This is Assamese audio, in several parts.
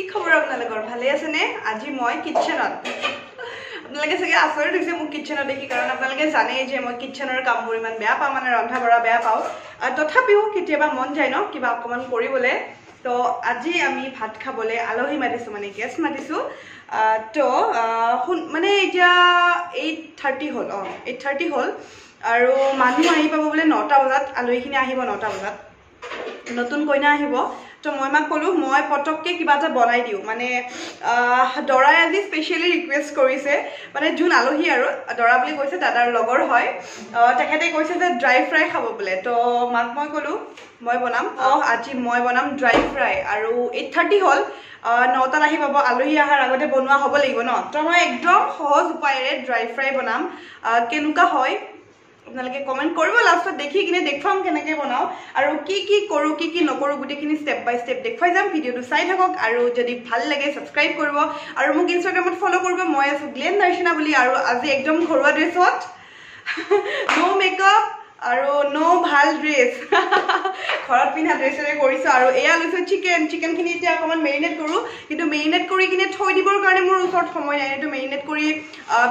কি খবৰ আপোনালোকৰ ভালে আছে নে আজি মই কিচেনত আপোনালোকে চাগে আচৰিত হৈছে মোক কিচেনত দেখি কাৰণ আপোনালোকে জানে যে মই কিচেনৰ কামবোৰ ইমান বেয়া পাওঁ মানে ৰন্ধা বঢ়া বেয়া পাওঁ তথাপিও কেতিয়াবা মন যায় ন কিবা অকমান কৰিবলৈ তো আজি আমি ভাত খাবলৈ আলহী মাতিছো মানে গেষ্ট মাতিছো তো মানে এতিয়া 8:30 হ'ল 8:30 হ'ল আৰু মানুহ আহি পাব বোলে 9টা বজাত আলহীখিনি আহিব 9টা বজাত নতুন কইনা আহিব তো মই মাক কলো মই পটককে কিবা এটা বনাই দিও মানে দৰাই আজি স্পেশালি ৰিকুৱেষ্ট কৰিছে মানে জুন আলহী আৰু দৰা বুলি কৈছে দাদাৰ লগৰ হয় তেখেতে কৈছে যে ড্ৰাই ফ্ৰাই খাব বোলে তো মাক মই কলো মই বনাম আজি মই বনাম ড্ৰাই ফ্ৰাই আৰু 8:30 হ'ল 9টাত আহি পাব আলহী আহাৰ আগতে বনোৱা হ'ব লাগিব ন তো মই একদম সহজ উপায়েৰে ড্ৰাই ফ্ৰাই বনাম কেনেকুৱা হয় আপোনালোকে কমেন্ট কৰিব লাষ্টত দেখি কিনে দেখুৱাম কেনেকৈ বনাও আৰু কি কৰো কি নকৰো গুটেখিনি স্টেপ বাই স্টেপ দেখুৱাই যাম ভিডিওটো চাই থাকক আৰু যদি ভাল লাগে সাবস্ক্ৰাইব কৰিব আৰু মোক ইনষ্টাগ্ৰামত ফলো কৰিব মই আছো গ্লেন দৰ্শনা বুলি আৰু আজি একদম ঘৰুৱা ড্ৰেছত নো মেকআপ আৰু নো ভাল ড্ৰেছ ঘৰত পিন্ধা ড্ৰেছেৰে কৰিছো আৰু এয়া লৈছো চিকেনখিনি এতিয়া অকমান মেৰিনেট কৰো কিন্তু মেৰিনেট কৰি কিনে থৈ দিবৰ কাৰণে মোৰ ওচৰত সময় নাই এইটো মেৰিনেট কৰি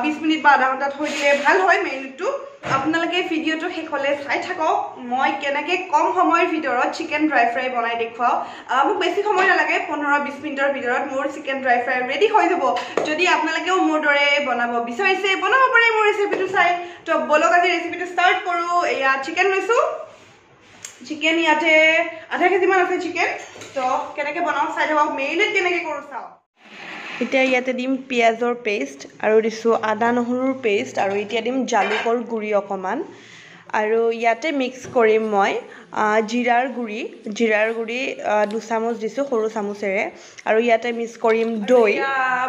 20 মিনিট বা আধা ঘণ্টা থৈ দিলে ভাল হয় মেৰিনেটটো আপোনালোকে ভিডিওটো শেষলৈ চাই থাকক মই কেনেকৈ কম সময়ৰ ভিতৰত চিকেন ড্ৰাই ফ্ৰাই বনাই দেখুৱাও মোক বেছি সময় নালাগে 15-20 মিনিটৰ ভিতৰত মোৰ চিকেন ড্ৰাই ফ্ৰাই ৰেডি হৈ যাব যদি আপোনালোকেও মোৰ দৰে বনাব বিচাৰিছে বনাব পাৰে মোৰ ৰেচিপিটো চাই তো বলক আজি ৰেচিপিটো ষ্টাৰ্ট কৰোঁ এয়া চিকেন লৈছো চিকেন ইয়াতে আধা কেজি মান আছে চিকেন তো কেনেকৈ বনাও চাই থাকক মেৰিনেট কেনেকৈ কৰোঁ চাওঁ এতিয়া ইয়াতে দিম পিয়াজৰ পেষ্ট আৰু দিছো আদা নহৰুৰ পেষ্ট আৰু এতিয়া দিম জালুকৰ গুড়ি অকমান আৰু ইয়াতে মিক্স কৰিম মই জিৰাৰ গুড়ি 2 চামুচ দিছো সৰু চামুচেৰে আৰু ইয়াতে মিক্স কৰিম দৈ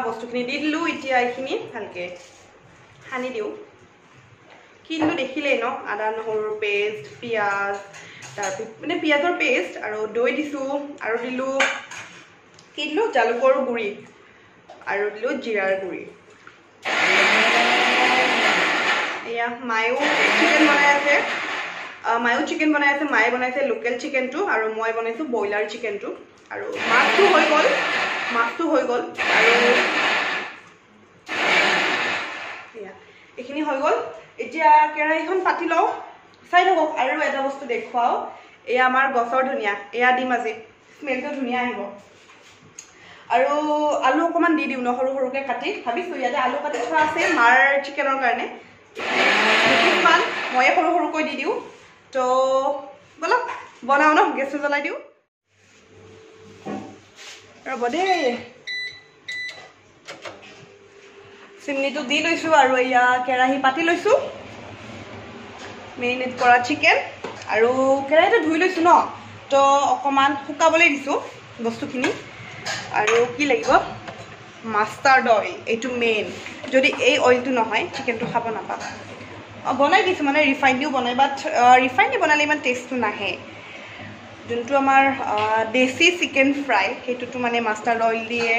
বস্তুখিনি দি দিলো এতিয়া এইখিনি ভালকে সানি দিও কিন্তু দেখিলেই ন আদা নহৰুৰ পেষ্ট পিয়াজ তাৰপিছত মানে পিয়াজৰ পেষ্ট আৰু দৈ দিছো আৰু দিলো জালুকৰ গুড়ি আৰু দিলো জিৰাৰ গুড়ি এয়া মায়ো চিকেন বনাই আছে মায়ে বনাইছে লোকেল চিকেনটো আৰু মই বনাইছো ব্ৰইলাৰ চিকেনটো আৰু মাছটো হৈ গ'ল আৰু এয়া এইখিনি হৈ গ'ল এতিয়া কেৰাহীখন পাতি লওঁ চাই থাকক আৰু এটা বস্তু দেখুৱাও এয়া আমাৰ গছৰ ধনিয়া এয়া দিম আজি স্মেলটো ধুনীয়া আহিব আৰু আলু অকমান দি দিওঁ ন সৰুকৈ কাটি ভাবিছো ইয়াতে আলু কাটি থোৱা আছে মাৰ চিকেনৰ কাৰণে কিছুমান মই সৰুকৈ দি দিওঁ তো বলক বনাও ন গেছটো জ্বলাই দিওঁ ৰ'ব দেই চিমনিটো দি লৈছো আৰু এয়া কেৰাহী পাতি লৈছো মেৰিনেট কৰা চিকেন আৰু কেৰাহীটো ধুই লৈছো ন তো অকমান শুকাবলৈ দিছো বস্তুখিনি আৰু কি লাগিব মাষ্টাৰ্ড অইল এইটো মেইন যদি এই অইলটো নহয় চিকেনটো খাব নাপাবা বনাই দিছোঁ মানে ৰিফাইন দিও বনাই বাট ৰিফাইন দি বনালে ইমান টেষ্টটো নাহে যোনটো আমাৰ দেশী চিকেন ফ্ৰাই সেইটোতো মানে মাষ্টাৰ্ড অইল দিয়ে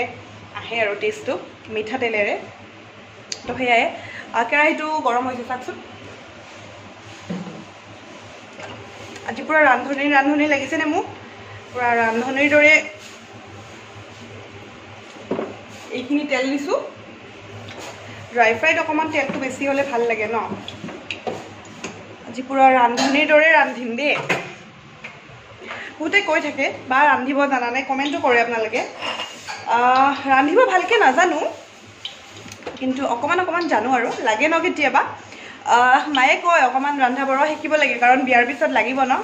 আহে আৰু টেষ্টটো মিঠাতেলেৰে তো সেয়াই কেৰাহীটো গৰম হৈছে চাওকচোন আজি পুৰা ৰান্ধনি লাগিছেনে মোক পুৰা ৰান্ধনিৰ দৰে এইখিনি তেল দিছোঁ ড্ৰাই ফ্ৰাইত অকণমান তেলটো বেছি হ'লে ভাল লাগে ন আজি পুৰা ৰান্ধনিৰ দৰে ৰান্ধিম দেই বহুতে কৈ থাকে বা ৰান্ধিব জানা নাই কমেণ্টো কৰে আপোনালোকে ৰান্ধিব ভালকৈ নাজানো কিন্তু অকণমান জানো আৰু লাগে ন কেতিয়াবা মায়ে কয় অকণমান ৰন্ধা বঢ়া শিকিব লাগে কাৰণ বিয়াৰ পিছত লাগিব ন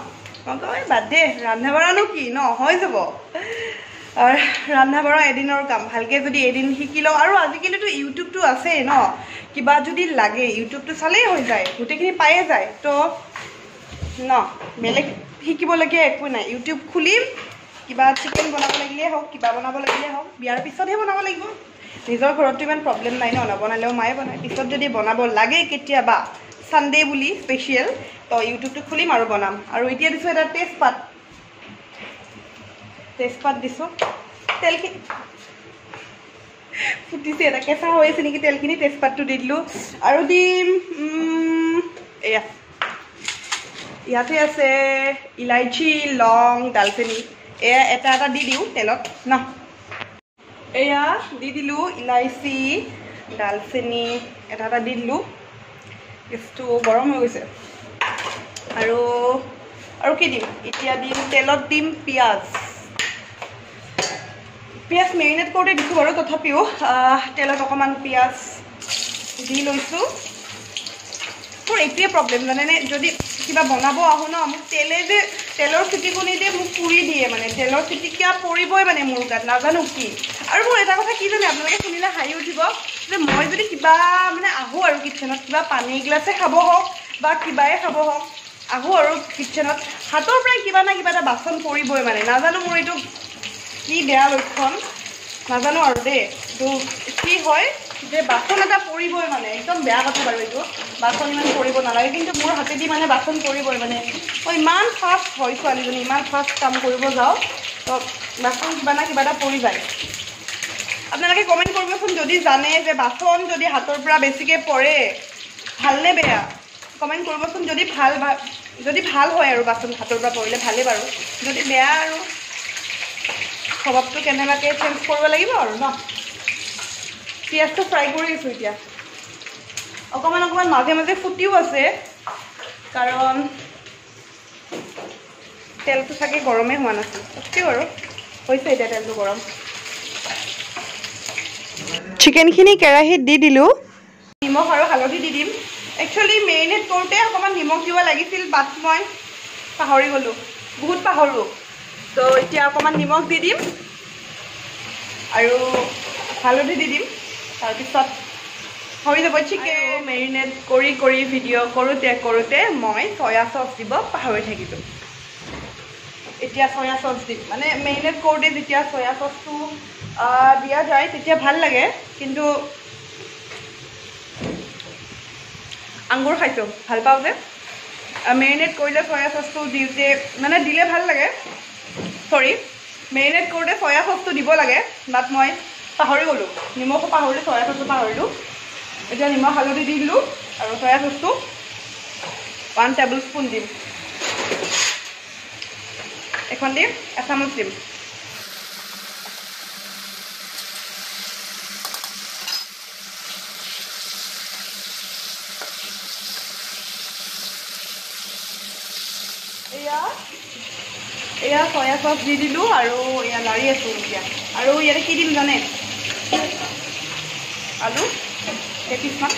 মই কয় বাদ দে ৰন্ধা বঢ়ানো কি ন হৈ যাব ৰন্ধা বঢ়া এদিনৰ কাম ভালকৈ যদি এদিন শিকি লওঁ আৰু আজিকালিতো ইউটিউবটো আছেই ন কিবা যদি লাগে ইউটিউবটো চালেই হৈ যায় গোটেইখিনি পায়ে যায় তো ন বেলেগ শিকিবলগীয়া একো নাই ইউটিউব খুলিম কিবা চিকেন বনাব লাগিলেই হওক কিবা বনাব লাগিলেই হওক বিয়াৰ পিছতহে বনাব লাগিব নিজৰ ঘৰততো ইমান প্ৰব্লেম নাই ন নবনালেও মায়ে বনায় পিছত যদি বনাব লাগে কেতিয়াবা ছানডে বুলি স্পেচিয়েল তো ইউটিউবটো খুলিম আৰু বনাম আৰু এতিয়া দিছোঁ এটা তেজপাত দিছোঁ তেলখিনি ফুটিছে এটা কেঁচা হৈ আছে নেকি তেলখিনি তেজপাতটো দি দিলোঁ আৰু দিম এয়া ইয়াতে আছে ইলাইচি লং ডালচেনি এয়া এটা দি দিওঁ তেলত ন এয়া দি দিলোঁ ইলাইচি ডালচেনি এটা এটা দি দিলোঁ গেছটো গৰম হৈ গৈছে আৰু কি দিম এতিয়া দিম তেলত দিম পিঁয়াজ মেৰিনেট কৰোঁতে দিছোঁ বাৰু তথাপিও তেলত অকণমান পিঁয়াজ দি লৈছোঁ মোৰ এইটোৱে প্ৰব্লেম জানেনে যদি কিবা বনাব আহোঁ ন মোক তেলৰ চিটিকনিতে মোক পুৰি দিয়ে মানে তেলৰ চিটিকা পৰিবই মানে মোৰ গাত নাজানো কি আৰু মোৰ এটা কথা কি জানে আপোনালোকে শুনিলে হাঁহি উঠিব যে মই যদি কিবা মানে আহোঁ আৰু কিটচেনত কিবা পানী গিলাচে খাব হওক বা কিবাই খাব হওক আহোঁ আৰু কিটচেনত হাতৰ পৰাই কিবা না কিবা এটা বাচন পৰিবই মানে নাজানো মোৰ এইটো কি বেয়া লক্ষণ নাজানো আৰু দেই তো কি হয় যে বাচন এটা পৰিবই মানে একদম বেয়া কথা বাৰু এইটো বাচন ইমান পৰিব নালাগে কিন্তু মোৰ হাতেদি মানে বাচন পৰিবই মানে মই ইমান ফাষ্ট হয় ছোৱালীজনী ইমান ফাষ্ট কাম কৰিব যাওঁ তো বাচন কিবা না কিবা এটা পৰি যায় আপোনালোকে কমেণ্ট কৰিবচোন যদি জানে যে বাচন যদি হাতৰ পৰা বেছিকৈ পৰে ভালনে বেয়া কমেণ্ট কৰিবচোন যদি ভাল হয় আৰু বাচন হাতৰ পৰা পৰিলে ভালেই বাৰু যদি বেয়া আৰু স্বভাৱটো কেনেবাকৈ চেঞ্জ কৰিব লাগিব আৰু ন পিঁয়াজটো ফ্ৰাই কৰি আছোঁ এতিয়া অকণমান মাজে মাজে ফুটিও আছে কাৰণ তেলটো চাগে গৰমেই হোৱা নাছিল তথাপিও আৰু হৈছে এতিয়া তেলটো গৰম চিকেনখিনি কেৰাহীত দি দিলোঁ নিমখ আৰু হালধি দি দিম একচুৱেলি মেৰিনেট কৰোঁতে অকণমান নিমখ দিব লাগিছিল বাট মই পাহৰি গ'লোঁ বহুত পাহৰোঁ তো এতিয়া অকণমান নিমখ দি দিম আৰু হালধি দি দিম তাৰপিছত হৈ যাব চিকেন মেৰিনেট কৰি ভিডিঅ' কৰোঁতে মই চয়া চচ দিব পাহৰি থাকিলোঁ এতিয়া চয়া চচ দিম মানে মেৰিনেট কৰোঁতে যেতিয়া চয়া চচটো দিয়া যায় তেতিয়া ভাল লাগে কিন্তু আঙুৰ খাইছোঁ ভাল পাওঁ যে মেৰিনেট কৰিলে চয়া চচটো দিওঁতে মানে দিলে ভাল লাগে মেৰিনেট কৰোঁতে চয়া চচটো দিব লাগে বাট মই পাহৰি গ'লোঁ নিমখো পাহৰিলোঁ চয়া চচটো পাহৰিলোঁ এতিয়া নিমখ হালধি দি দিলোঁ আৰু চয়া চচটো 1 টেবুল স্পুন দিম এখন দিম এচামুচ দিম এয়া চয়া চচ দি দিলোঁ আৰু এয়া লাৰি আছোঁ এতিয়া আৰু ইয়াতে কি দিম জানে আলু কেইপিচমান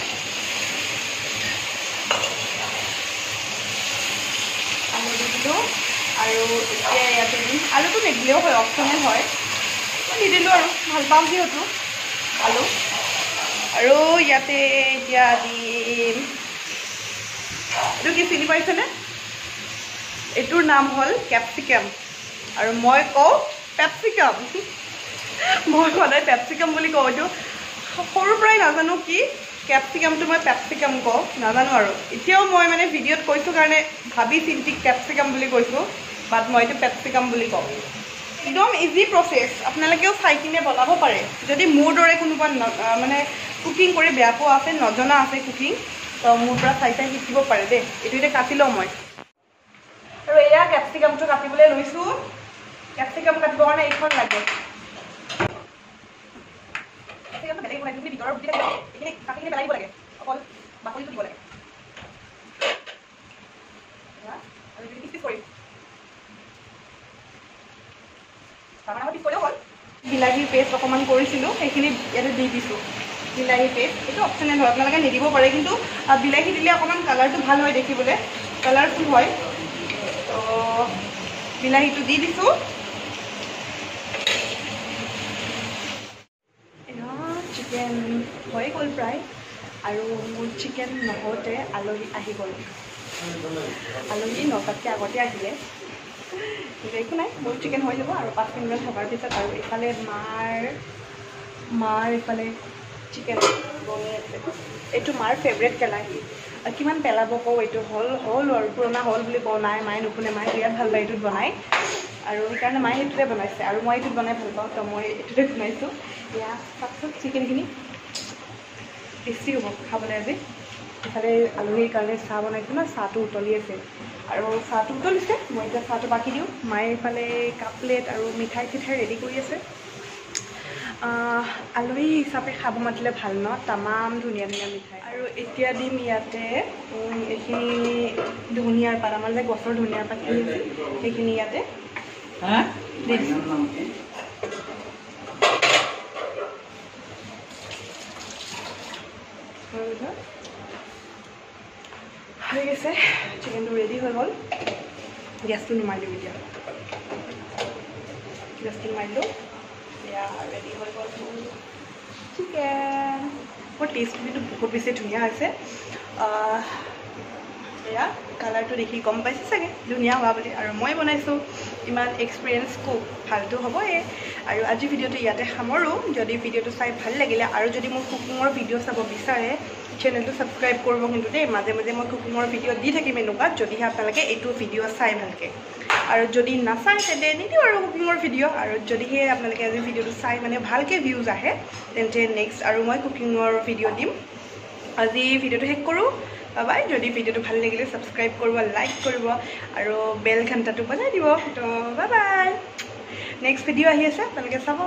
আলু দি দিলোঁ আৰু এতিয়া ইয়াতে দিম আলুটো নিদিলেও হয় অপশ্যনেল হয় মই দি দিলোঁ আৰু ভাল পাওঁ যিহেতু আলু আৰু ইয়াতে এতিয়া দিম এইটো কি চিনি পাইছেনে এইটোৰ নাম হ'ল কেপচিকাম আৰু মই কওঁ পেপচিকাম মই সদায় পেপচিকাম বুলি কওঁ এইটো সৰুৰ পৰাই নাজানো কি কেপচিকামটো মই পেপচিকাম কওঁ নাজানো আৰু এতিয়াও মই মানে ভিডিঅ'ত কৈছোঁ কাৰণে ভাবি চিন্তি কেপচিকাম বুলি কৈছোঁ বাট মই এইটো পেপচিকাম বুলি কওঁ একদম ইজি প্ৰচেছ আপোনালোকেও চাই কিনে বনাব পাৰে যদি মোৰ দৰে কোনোবা মানে কুকিং কৰি বেয়া পোৱা আছে নজনা আছে কুকিং তো মোৰ পৰা চাই শিকিব পাৰে দেই এইটো এতিয়া কাটি লওঁ মই আৰু এয়া কেপচিকামটো কাটিবলৈ লৈছোঁ কেপচিকাম কাটিবৰ কাৰণে এইখন লাগে কেপচিকামটো বেলেগ বনাই যদি ভিতৰৰ গুটি থাকে এইখিনি কাটি কিনে পেলাই দিব লাগে অকল বাকলিটো দিব লাগে আৰু যদি পিচ কৰিম পিচ কৰিলেও হ'ল বিলাহীৰ পেষ্ট অকণমান কৰিছিলোঁ সেইখিনি ইয়াতে দি দিছোঁ বিলাহী পেষ্ট এইটো অপশ্যনেল হয় আপোনালোকে নিদিব পাৰে কিন্তু বিলাহী দিলে অকণমান কালাৰটো ভাল হয় দেখিবলৈ কালাৰফুল হয় তো বিলাহীটো দি দিছোঁ চিকেন হৈ গ'ল প্ৰায় আৰু মোৰ চিকেন নহওঁতে আলহী আহি গ'ল আলহী নটাতকৈ আগতে আহিলে একো নাই মোৰ চিকেন হৈ যাব আৰু 5 মিনিটমান থকাৰ পিছত আৰু এইফালে মাৰ এইফালে চিকেন বনাই আছে এইটো মাৰ ফেভৰেট কেলাহী কিমান পেলাব কওঁ এইটো হ'ল আৰু পুৰণা হ'ল বুলি কওঁ নাই মায়ে নুশুনে মায়ে বিৰাট ভাল পায় এইটোত বনাই আৰু সেইকাৰণে মায়ে সেইটোতে বনাইছে আৰু মই এইটোত বনাই ভাল পাওঁ তো মই এইটোতে বনাইছোঁ এয়া চাওকচোন চিকেনখিনি টেষ্টি হ'ব খাবলৈ আজি ইফালে আলহীৰ কাৰণে চাহ বনাইছোঁ ন চাহটো উতলি আছে আৰু চাহটো উতলিছে মই এতিয়া চাহটো বাকি দিওঁ মায়ে এইফালে কাপ প্লেট আৰু মিঠাই চিঠাই ৰেডি কৰি আছে আলহী হিচাপে খাব মাতিলে ভাল ন তামাম ধুনীয়া ধুনীয়া মিঠাই আৰু এতিয়া দিম ইয়াতে এইখিনি ধুনীয়াৰ পাত আমাৰ যে গছৰ ধুনীয়াৰ পাত সেইখিনি ইয়াতে দি দিছোঁ হৈ গৈছে চিকেনটো ৰেডি হৈ গ'ল গেছটো নুমাই দিওঁ এতিয়া গেছটো নুমাই দিলোঁ এয়া ৰেডি হৈ গ'ল চিকেন মোৰ টেষ্টটো কিন্তু বহুত বেছি ধুনীয়া হৈছে এয়া কালাৰটো দেখি গম পাইছে চাগে ধুনীয়া হোৱা বুলি আৰু মই বনাইছোঁ ইমান এক্সপিৰিয়েঞ্চ কুক ভালটো হ'বই আৰু আজি ভিডিঅ'টো ইয়াতে সামৰোঁ যদি ভিডিঅ'টো চাই ভাল লাগিলে আৰু যদি মোৰ কুকিঙৰ ভিডিঅ' চাব বিচাৰে চেনেলটো ছাবস্ক্ৰাইব কৰিব কিন্তু দেই মাজে মাজে মই কুকিঙৰ ভিডিঅ' দি থাকিম এনেকুৱা যদিহে আপোনালোকে এইটো ভিডিঅ' চাই ভালকৈ আৰু যদি নাচায় তেন্তে নিদিওঁ আৰু কুকিঙৰ ভিডিঅ' আৰু যদিহে আপোনালোকে আজি ভিডিঅ'টো চাই মানে ভালকৈ ভিউজ আহে তেন্তে নেক্সট আৰু মই কুকিঙৰ ভিডিঅ' দিম আজি ভিডিঅ'টো শেষ কৰোঁ বাই যদি ভিডিঅ'টো ভাল লাগিলে ছাবস্ক্ৰাইব কৰিব লাইক কৰিব আৰু বেল ঘণ্টাটো বজাই দিব তো বাই বাই নেক্সট ভিডিঅ' আহি আছে আপোনালোকে চাব